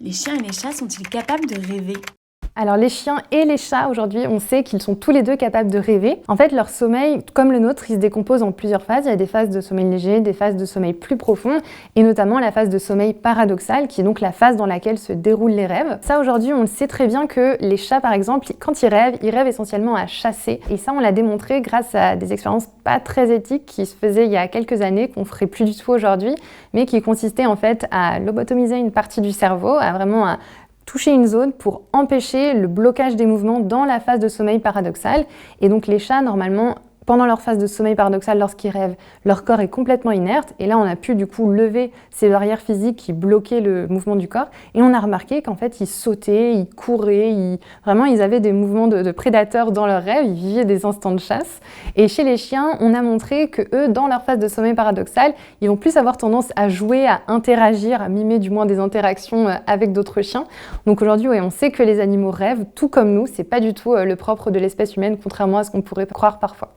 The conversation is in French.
Les chiens et les chats sont-ils capables de rêver? Alors les chiens et les chats, aujourd'hui, on sait qu'ils sont tous les deux capables de rêver. En fait, leur sommeil, comme le nôtre, il se décompose en plusieurs phases. Il y a des phases de sommeil léger, des phases de sommeil plus profondes, et notamment la phase de sommeil paradoxal, qui est donc la phase dans laquelle se déroulent les rêves. Ça, aujourd'hui, on le sait très bien que les chats, par exemple, quand ils rêvent essentiellement à chasser. Et ça, on l'a démontré grâce à des expériences pas très éthiques qui se faisaient il y a quelques années, qu'on ferait plus du tout aujourd'hui, mais qui consistaient en fait à lobotomiser une partie du cerveau, à vraiment toucher une zone pour empêcher le blocage des mouvements dans la phase de sommeil paradoxal. Et donc les chats, normalement, pendant leur phase de sommeil paradoxal, lorsqu'ils rêvent, leur corps est complètement inerte. Et là, on a pu du coup lever ces barrières physiques qui bloquaient le mouvement du corps. Et on a remarqué qu'en fait, ils sautaient, ils couraient, vraiment, ils avaient des mouvements de prédateurs dans leurs rêves. Ils vivaient des instants de chasse. Et chez les chiens, on a montré que eux, dans leur phase de sommeil paradoxal, ils vont plus avoir tendance à jouer, à interagir, à mimer du moins des interactions avec d'autres chiens. Donc aujourd'hui, on sait que les animaux rêvent, tout comme nous. C'est pas du tout le propre de l'espèce humaine, contrairement à ce qu'on pourrait croire parfois.